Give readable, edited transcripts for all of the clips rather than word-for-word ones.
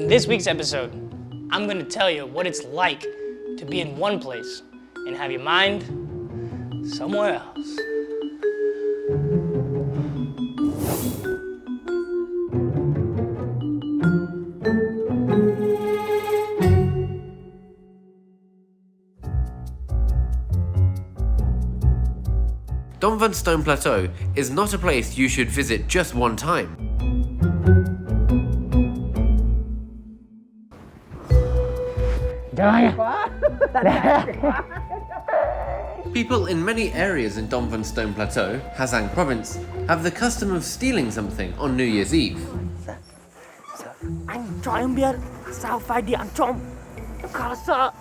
In this week's episode, I'm gonna tell you what it's like to be in one place and have your mind somewhere else. Đồng Văn Stone Plateau is not a place you should visit just one time. People in many areas in Đồng Văn Stone Plateau, Hà Giang province, have the custom of stealing something on New Year's Eve. Anh cho em biết sao phải đi ăn trộm. Em khá là sợ.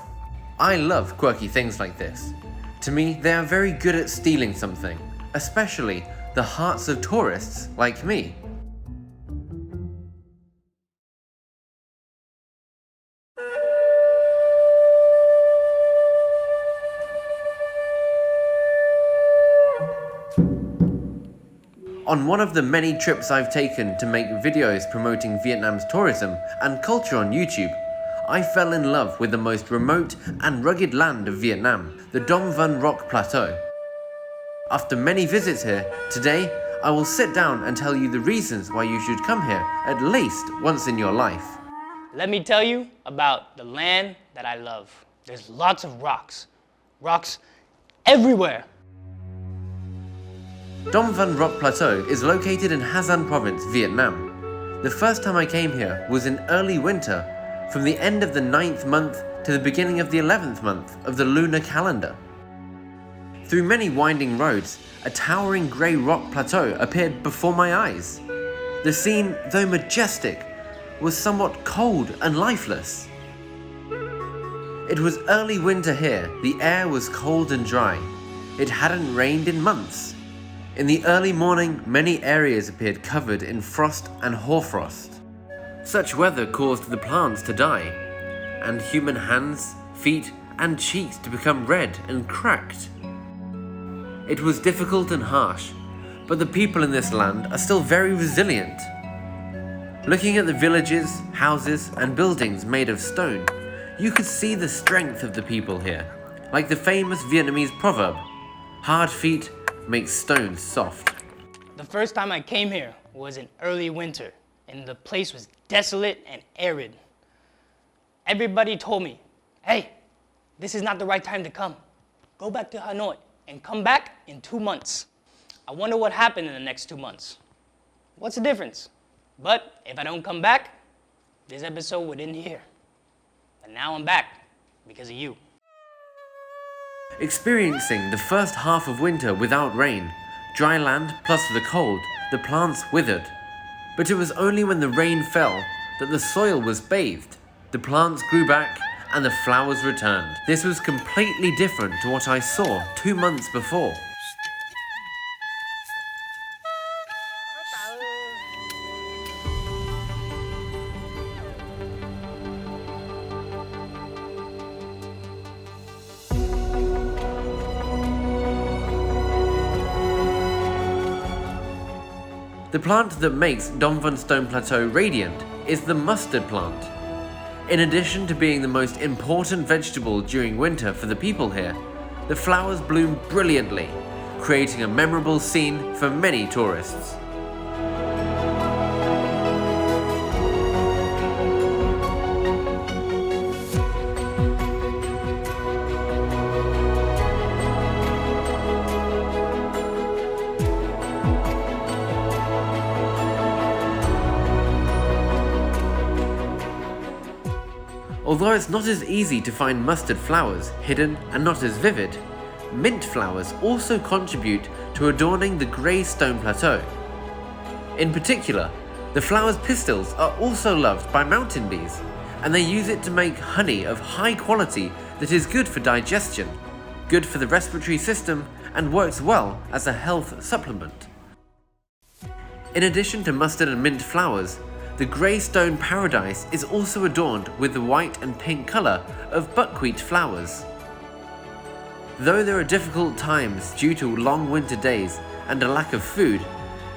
I love quirky things like this. To me, they are very good at stealing something, especially the hearts of tourists like me. On one of the many trips I've taken to make videos promoting Vietnam's tourism and culture on YouTube, I fell in love with the most remote and rugged land of Vietnam, the Đồng Văn Rock Plateau. After many visits here, today I will sit down and tell you the reasons why you should come here at least once in your life. Let me tell you about the land that I love. There's lots of rocks. Rocks everywhere. Đồng Văn Rock Plateau is located in Hà Giang province, Vietnam. The first time I came here was in early winter, from the end of the 9th month to the beginning of the 11th month of the lunar calendar. Through many winding roads, a towering grey rock plateau appeared before my eyes. The scene, though majestic, was somewhat cold and lifeless. It was early winter here. The air was cold and dry. It hadn't rained in months. In the early morning, many areas appeared covered in frost and hoarfrost. Such weather caused the plants to die, and human hands, feet, and cheeks to become red and cracked. It was difficult and harsh, but the people in this land are still very resilient. Looking at the villages, houses, and buildings made of stone, you could see the strength of the people here, like the famous Vietnamese proverb, "Hard feet make stones soft." The first time I came here was in early winter, and the place was desolate and arid. Everybody told me, hey, this is not the right time to come. Go back to Hanoi and come back in 2 months. I wonder what happened in the next 2 months. What's the difference? But if I don't come back, this episode would end here. But now I'm back because of you. Experiencing the first half of winter without rain, dry land plus the cold, the plants withered. But it was only when the rain fell that the soil was bathed, the plants grew back, and the flowers returned. This was completely different to what I saw 2 months before. The plant that makes Đồng Văn Stone Plateau radiant is the mustard plant. In addition to being the most important vegetable during winter for the people here, the flowers bloom brilliantly, creating a memorable scene for many tourists. Although it's not as easy to find mustard flowers, hidden and not as vivid, mint flowers also contribute to adorning the grey stone plateau. In particular, the flower's pistils are also loved by mountain bees, and they use it to make honey of high quality that is good for digestion, good for the respiratory system, and works well as a health supplement. In addition to mustard and mint flowers, the grey stone paradise is also adorned with the white and pink colour of buckwheat flowers. Though there are difficult times due to long winter days and a lack of food,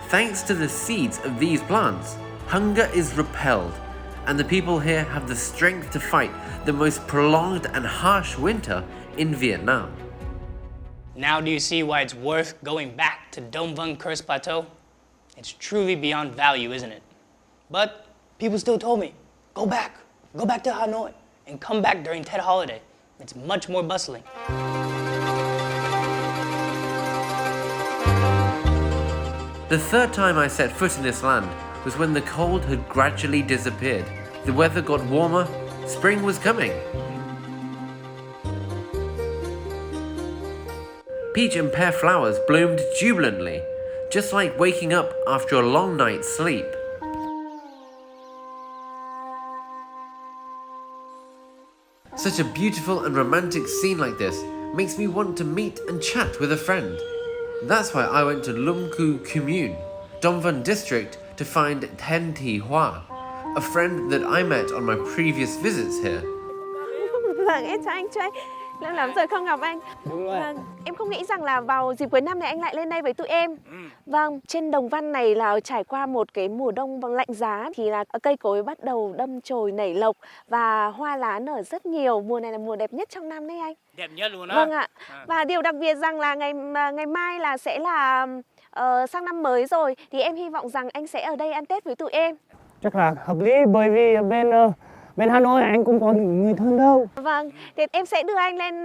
thanks to the seeds of these plants, hunger is repelled and the people here have the strength to fight the most prolonged and harsh winter in Vietnam. Now do you see why it's worth going back to Đồng Văn Cursed Plateau? It's truly beyond value, isn't it? But people still told me, go back to Hanoi, and come back during Tet holiday. It's much more bustling. The third time I set foot in this land was when the cold had gradually disappeared. The weather got warmer, spring was coming. Peach and pear flowers bloomed jubilantly, just like waking up after a long night's sleep. Such a beautiful and romantic scene like this makes me want to meet and chat with a friend. That's why I went to Lung Cu Commune, Đồng Văn district, to find Then Thi Hoa, a friend that I met on my previous visits here. Vâng, em chào anh Trey. Lâu lắm rồi không gặp anh. Đúng rồi. Vâng, em không nghĩ rằng là vào dịp cuối năm này anh lại lên đây với tụi em. Vâng, trên Đồng Văn này là trải qua một cái mùa đông lạnh giá thì là cây cối bắt đầu đâm chồi nảy lộc và hoa lá nở rất nhiều. Mùa này là mùa đẹp nhất trong năm đấy anh. Đẹp nhất luôn á. Vâng ạ. Và điều đặc biệt rằng là ngày mai là sẽ là sang năm mới rồi thì em hy vọng rằng anh sẽ ở đây ăn Tết với tụi em. Chắc là hợp lý bởi vì bên Hà Nội anh cũng có người thân đâu. Vâng, thì em sẽ đưa anh lên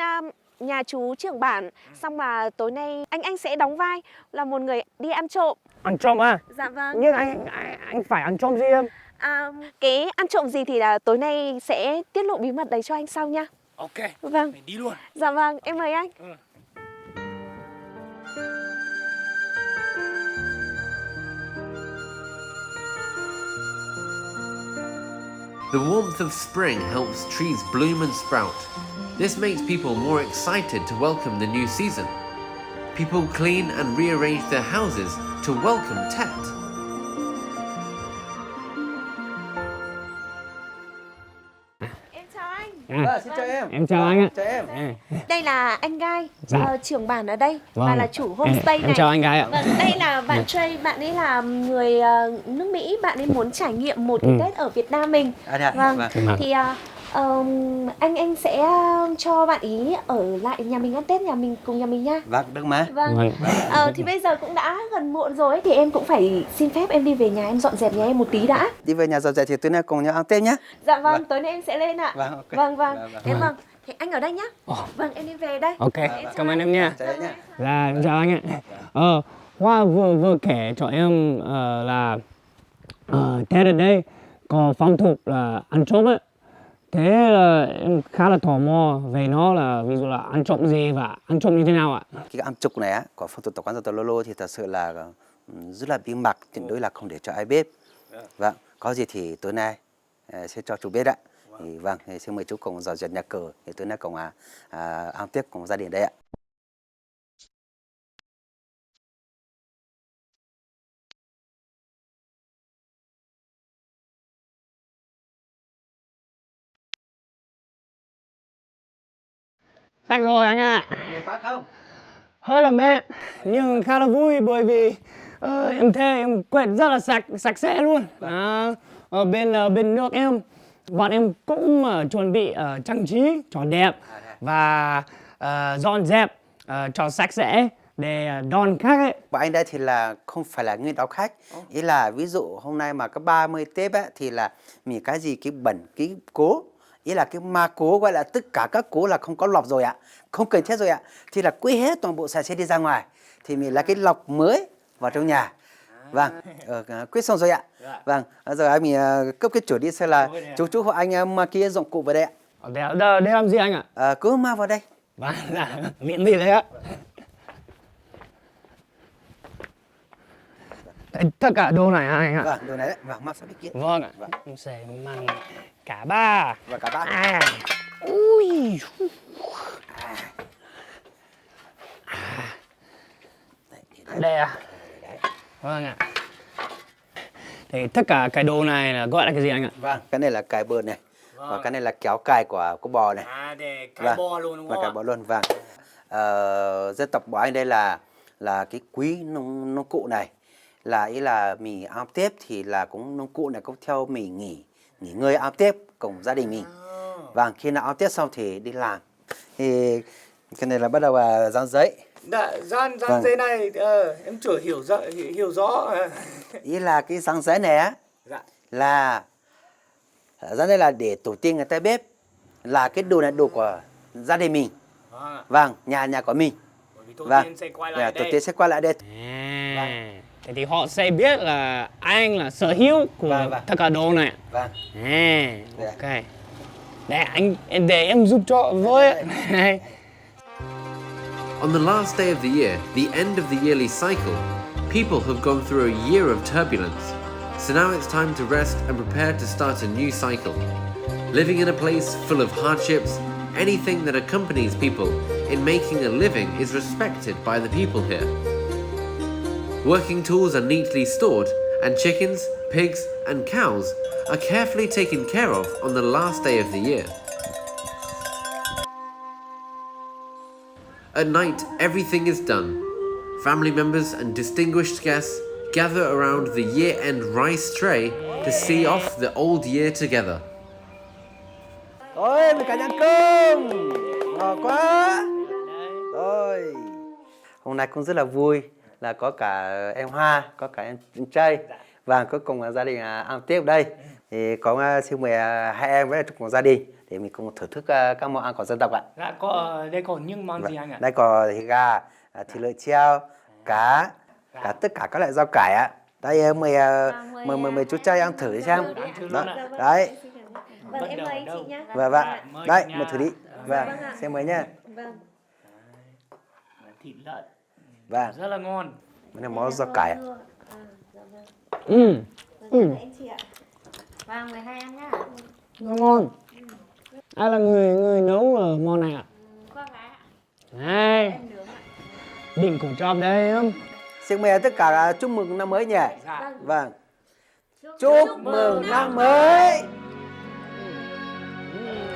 nhà chú trưởng bản. Xong mà tối nay anh sẽ đóng vai là một người đi ăn trộm. Ăn trộm à? Dạ vâng. Nhưng anh phải ăn trộm gì em? Cái ăn trộm gì thì là tối nay sẽ tiết lộ bí mật đấy cho anh sau nha. Ok, Vâng. mình đi luôn. Dạ vâng, em mời anh. The warmth of spring helps trees bloom and sprout. This makes people more excited to welcome the new season. People clean and rearrange their houses to welcome Tet. Em chào anh. Xin chào em. Em chào anh ạ. Chào em. Đây là anh Gai, Dạ. trưởng bản ở đây và Vâng. là chủ homestay này. Em chào anh Gái ạ. Vâng, đây là bạn Trey, bạn ấy là người nước Mỹ, bạn ấy muốn trải nghiệm một cái Tết ở Việt Nam mình. Vâng. Vâng. Thì anh sẽ cho bạn ý ở lại nhà mình ăn Tết cùng nhà mình nha. Vâng, được mà. Vâng. Vâng. Thì bây giờ cũng đã gần muộn rồi ấy, thì em cũng phải xin phép em đi về nhà em dọn dẹp nhà em một tí đã. Đi về nhà dọn dẹp thì tối nay cùng nhau ăn Tết nhé. Dạ vâng, tối nay em sẽ lên ạ. Vâng, ok. Vâng. Vâng. Vâng. Thì anh ở đây nhá. Vâng, em đi về đây. Ok, cảm ơn em nha. Chào em nhé. Dạ, em chào anh ạ. Hoa vừa kể cho em là Tết ở đây có phong tục là ăn trộm ấy. Thế là em khá là tò mò về nó, là ví dụ là ăn trộm gì và ăn trộm như thế nào ạ? Cái ăn trục này á, có phong tục tập quán dân tộc Lô thì thật sự là rất là bí mật, tuyệt đối là không để cho ai biết. Vâng, có gì thì tối nay sẽ cho chú biết ạ. Thì vâng, thì xin mời chú cùng dọn dẹp nhà cửa thì tối nay cùng ăn Tết cùng gia đình đây ạ. Sạch rồi anh ạ. Phát không? Hơi là mệt nhưng khá là vui bởi vì em thấy em quét rất là sạch sẽ luôn. Ở bên nước em, bọn em cũng chuẩn bị trang trí cho đẹp và dọn dẹp cho sạch sẽ để đón khách ấy. Bọn anh đây thì là không phải là người đón khách. Ý là ví dụ hôm nay mà có 30 Tết á, thì là mình cái gì cái bẩn, cái cố. Ý là cái ma cố, gọi là tất cả các cố là không có lọc rồi ạ. Không cần thiết rồi ạ. Thì là quét hết toàn bộ sạch sẽ đi ra ngoài. Thì mình là cái lọc mới vào trong nhà. Vâng, quyết xong rồi ạ. Vâng, giờ anh mình cấp cái chủ đi xem là chú hộ anh mang kia dụng cụ vào đây ạ. Để làm gì anh ạ? Cứ mang vào đây. Vâng, miễn gì đấy ạ. Tất cả đồ này hả anh ạ? Vâng, đồ này đấy. Vâng, mang sang bên kia. Vâng ạ. Em sẽ mang cả ba. Và cả ba. Ui. Đây à? Vâng ạ. Thì tất cả cái đồ này là gọi là cái gì anh ạ? Vâng, cái này là cài bờn này. Và cái này là kéo cài của bò này. Để Vâng. Và cài bò luôn, vâng. Dân tộc của anh đây là cái quý nông cụ này. Là ý là mình ăn Tết thì là cũng nông cụ này cũng theo mình nghỉ nghỉ ngơi ăn Tết cùng gia đình mình. Vâng, khi nào ăn Tết xong thì đi làm. Thì cái này là bắt đầu dán giấy. Dán Vâng. giấy này em chưa hiểu rõ. Ý là cái dán giấy này á, Dạ. là dán đây là để tổ tiên người ta biết là cái đồ này đồ của gia đình mình. Vâng, nhà của mình. Bởi vì tổ Vâng. tiên sẽ quay Dạ, lại tổ đây. tiên sẽ quay lại đây. Thế thì họ sẽ biết là anh là sở hữu của Vâng. tất cả đồ này. Vâng. Ok. Để em giúp cho với. On the last day of the year, the end of the yearly cycle, people have gone through a year of turbulence. So now it's time to rest and prepare to start a new cycle. Living in a place full of hardships, anything that accompanies people in making a living is respected by the people here. Working tools are neatly stored, and chickens, pigs, and cows are carefully taken care of on the last day of the year. At night, everything is done. Family members and distinguished guests gather around the year-end rice tray to see off the old year together. Ôi, mình cả nhà cơm. Ngon quá. Rồi. Hôm nay cũng rất là vui là có cả em Hoa, có cả em Trey và cuối cùng là gia đình ăn Tết ở đây. Thì có xin mời hai em với cùng gia đình để mình cùng thưởng thức các món ăn của dân tộc ạ. Dạ, đây còn những món gì anh ạ? Đây có thịt gà, thịt lợn treo, cá, cả tất cả các loại rau cải ạ. Đây mời chú Trey ăn thử đi xem. Đó, đấy. Vâng, em mời anh chị nhé. Vâng, đấy, một thử đi. Vâng, xem mời nhá. Vâng. Thịt lợn. Vâng, Rất là ngon. đây là món rau cải ạ. Anh chị ạ. Vâng, mời hai em nhá. Ngon. Ai là người nấu món này ạ? Con gái ạ. Này, Em nướng ạ. định cùng chọn đây em. Xin mời tất cả chúc mừng năm mới nhỉ. Dạ. Vâng. Chúc mừng năm mới.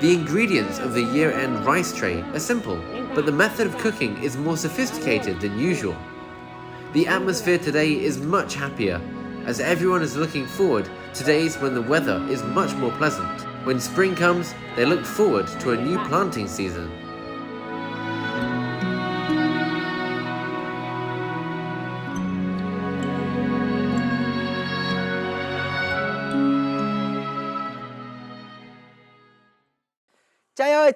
The ingredients of the year-end rice tray are simple, but the method of cooking is more sophisticated than usual. The atmosphere today is much happier, as everyone is looking forward to days when the weather is much more pleasant. When spring comes, they look forward to a new planting season.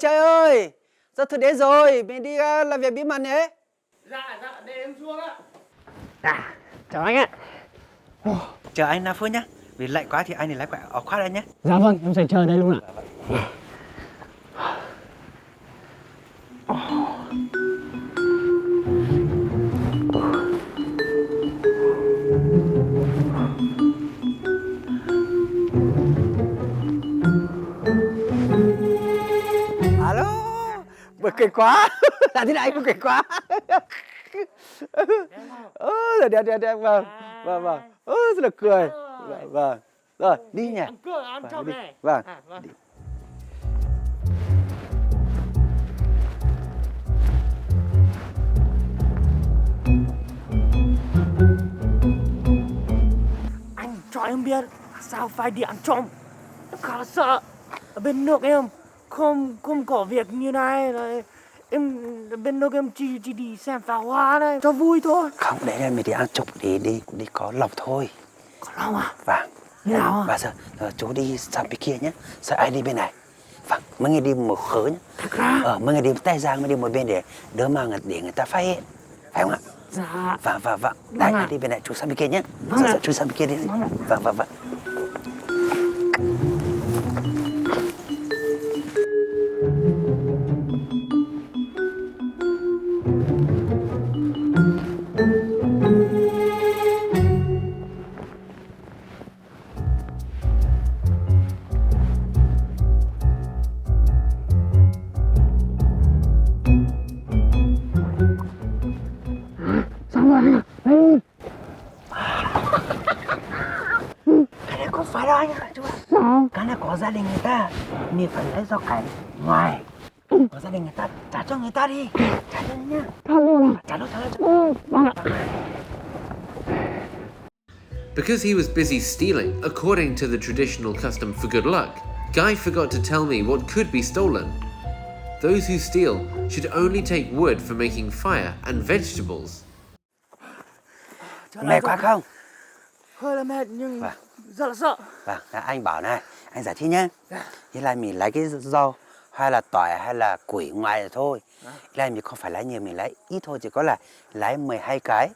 Trey ơi, giờ thử đến rồi, mình đi làm việc bí mật nhé. Dạ, để em xuống ạ. Chào anh ạ. Chờ anh 5 phút nhé, vì lạnh quá thì anh thì lái quẹo ở khoát đây nhé. Dạ vâng, em sẽ chờ đây luôn ạ. Alo, buồn cười quá, làm thế này anh buồn cười quá. Đẹp, vâng, rất là cười. Vâng, rồi, đi nhỉ. Ăn trong Đi. này. Vâng. Vâng. Anh cho em biết sao phải đi ăn trộm. Em khá là sợ. Ở bên nước em không có việc như này rồi. Em bên nước em chỉ đi xem pháo hoa này cho vui thôi. Không, đấy là mình đi ăn trộm đi có lộc thôi. Có lòng à? Vâng. Như nào à? Và giờ chú đi sang bên kia nhé, sợ ai đi bên này. Vâng, mấy người đi một khớ nhé. Thật ra? Mấy người đi tay giang mới đi một bên để đỡ mà để người ta phát hiện. Phải không ạ? Dạ. Vâng. Vâng Đấy, ạ. đi bên này, chú sang bên kia nhé. Vâng ạ. Chú sang bên kia đi. Vâng ạ. Vâng. Xong rồi anh ạ. Đây. Cái này không phải đâu anh ạ, chú ạ. Sao? Cái này có gia đình người ta, mình phải lấy rau cải ngoài. Có gia đình người ta, trả cho người ta đi. Trả cho nhá. Thật luôn à? Trả luôn. Vâng ạ. Because he was busy stealing, according to the traditional custom for good luck, Guy forgot to tell me what could be stolen. Those who steal should only take wood for making fire and vegetables. Mệt quá không? Hơi là mệt nhưng Vâng. rất là sợ. Vâng, anh bảo này, anh giải thích nhé. Thế là mình lấy cái rau hay là tỏi hay là củi ngoài rồi thôi. Thế là mình không phải lấy nhiều, mình lấy ít thôi, chỉ có là lấy 12 cái.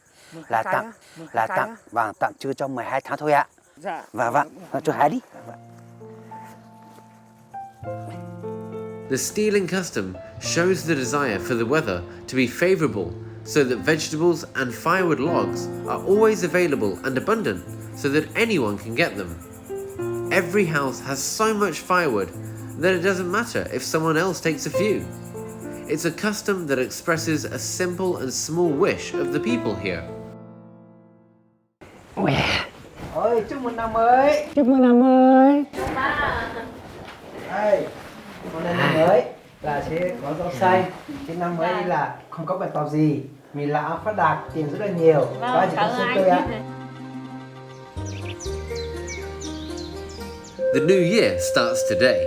Là tặng, là tặng, vâng, tặng chưa cho 12 tháng thôi ạ. Dạ. Vâng, cho hái đi. The stealing custom shows the desire for the weather to be favorable so that vegetables and firewood logs are always available and abundant so that anyone can get them. Every house has so much firewood that it doesn't matter if someone else takes a few. It's a custom that expresses a simple and small wish of the people here. Ôi, chúc mừng năm mới. Chúc mừng năm mới. Đây, hôm nay năm mới là sẽ có rau xanh. Cái năm mới là không có bệnh tật gì. Mình là phát đạt, tiền rất là nhiều. Và chỉ có tôi ạ. The new year starts today.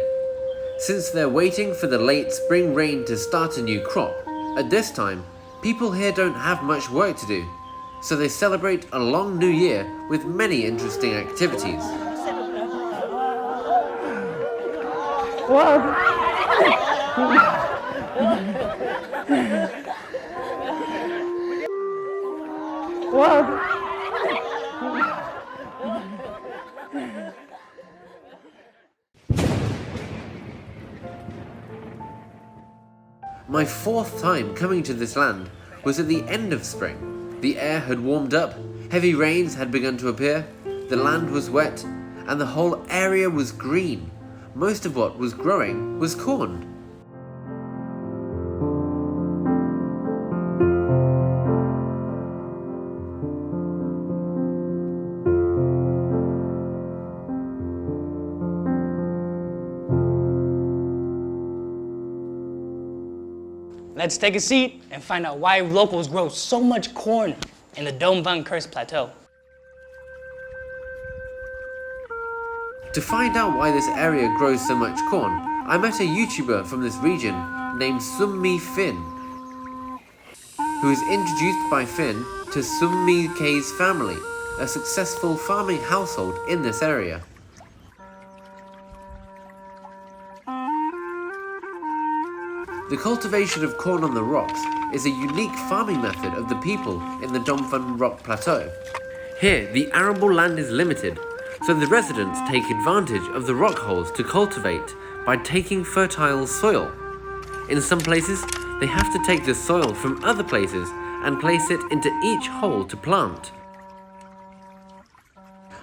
Since they're waiting for the late spring rain to start a new crop, at this time, people here don't have much work to do, so they celebrate a long new year with many interesting activities. Wow. Wow. My fourth time coming to this land was at the end of spring. The air had warmed up, heavy rains had begun to appear, the land was wet, and the whole area was green. Most of what was growing was corn. Let's take a seat and find out why locals grow so much corn in the Đồng Văn Cursed Plateau. To find out why this area grows so much corn, I met a YouTuber from this region named Phie, who was introduced by Finn to Summi K's family, a successful farming household in this area. The cultivation of corn on the rocks is a unique farming method of the people in the Đồng Văn rock plateau. Here, the arable land is limited, so the residents take advantage of the rock holes to cultivate by taking fertile soil. In some places, they have to take the soil from other places and place it into each hole to plant.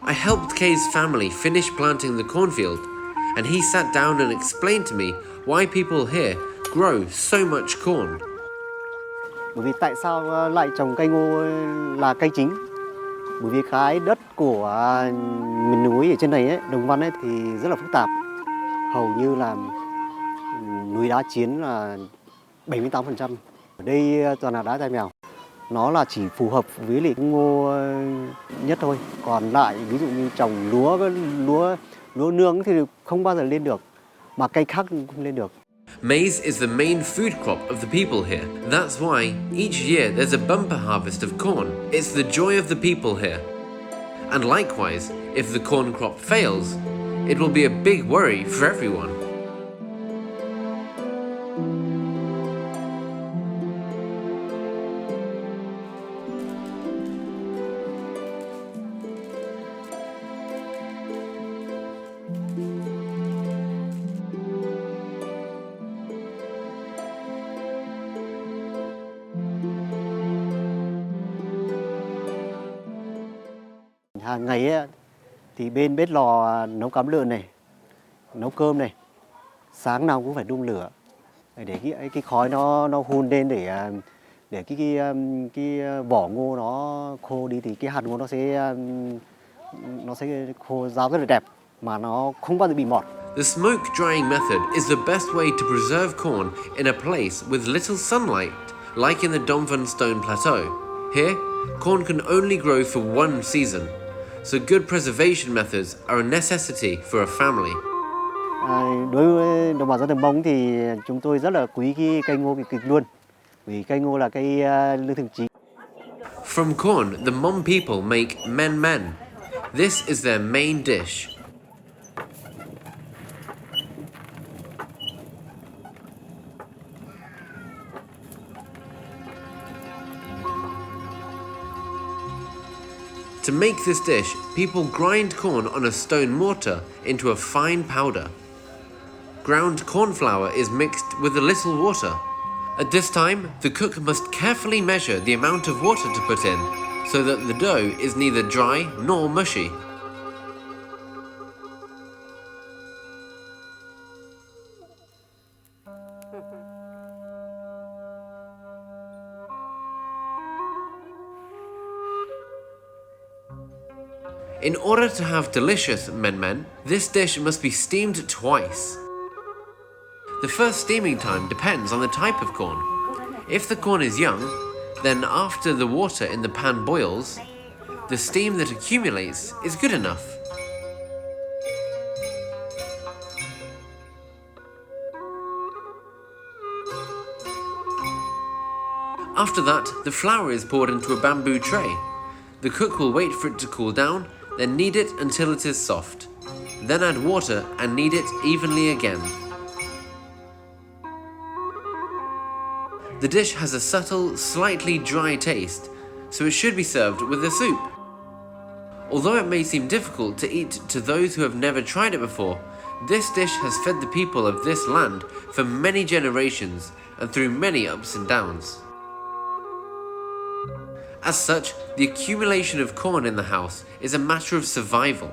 I helped Kay's family finish planting the cornfield, and he sat down and explained to me why people here grow so much corn. Bởi vì tại sao lại trồng cây ngô là cây chính? Bởi vì cái đất của miền núi ở trên này ấy, Đồng Văn ấy thì rất là phức tạp. Hầu như là núi đá chiến là 78%. Ở đây toàn là đá tai mèo. Nó là chỉ phù hợp với lại ngô nhất thôi. Còn lại ví dụ như trồng lúa nương thì không bao giờ lên được, mà cây khác cũng không lên được. Maize is the main food crop of the people here. That's why each year there's a bumper harvest of corn. It's the joy of the people here. And likewise, if the corn crop fails, it will be a big worry for everyone. Hàng ngày ấy, thì bên bếp lò nấu cám lợn này, nấu cơm này, sáng nào cũng phải đun lửa để cái khói nó hun lên để cái vỏ ngô nó khô đi thì cái hạt ngô nó sẽ khô ráo rất là đẹp mà nó không bao giờ bị mọt. The smoke drying method is the best way to preserve corn in a place with little sunlight, like in the Đồng Văn stone plateau. Here, corn can only grow for one season, so good preservation methods are a necessity for a family. Đối với đồng bào dân tộc Mông thì chúng tôi rất là quý cái cây ngô cực luôn, vì cây ngô là cây lương thực chính. From corn, the Mon people make men men. This is their main dish. To make this dish, people grind corn on a stone mortar into a fine powder. Ground corn flour is mixed with a little water. At this time, the cook must carefully measure the amount of water to put in, so that the dough is neither dry nor mushy. In order to have delicious men men, this dish must be steamed twice. The first steaming time depends on the type of corn. If the corn is young, then after the water in the pan boils, the steam that accumulates is good enough. After that, the flour is poured into a bamboo tray. The cook will wait for it to cool down, then knead it until it is soft. Then add water and knead it evenly again. The dish has a subtle, slightly dry taste, so it should be served with a soup. Although it may seem difficult to eat to those who have never tried it before, this dish has fed the people of this land for many generations and through many ups and downs. As such, the accumulation of corn in the house is a matter of survival,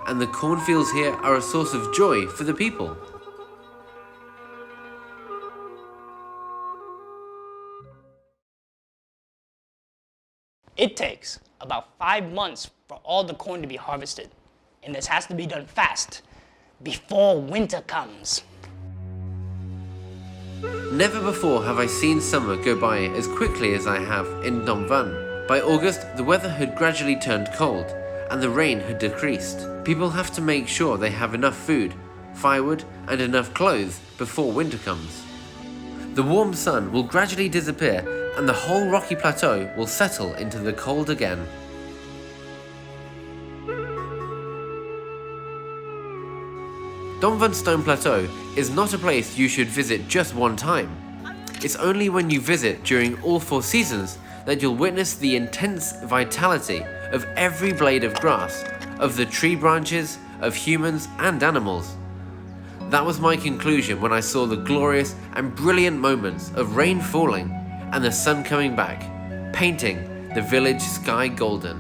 and the cornfields here are a source of joy for the people. It takes about 5 months for all the corn to be harvested, and this has to be done fast, before winter comes. Never before have I seen summer go by as quickly as I have in Đồng Văn. By August, the weather had gradually turned cold, and the rain had decreased. People have to make sure they have enough food, firewood, and enough clothes before winter comes. The warm sun will gradually disappear, and the whole rocky plateau will settle into the cold again. Đồng Văn Stone Plateau is not a place you should visit just one time. It's only when you visit during all 4 seasons that you'll witness the intense vitality of every blade of grass, of the tree branches, of humans and animals. That was my conclusion when I saw the glorious and brilliant moments of rain falling and the sun coming back, painting the village sky golden.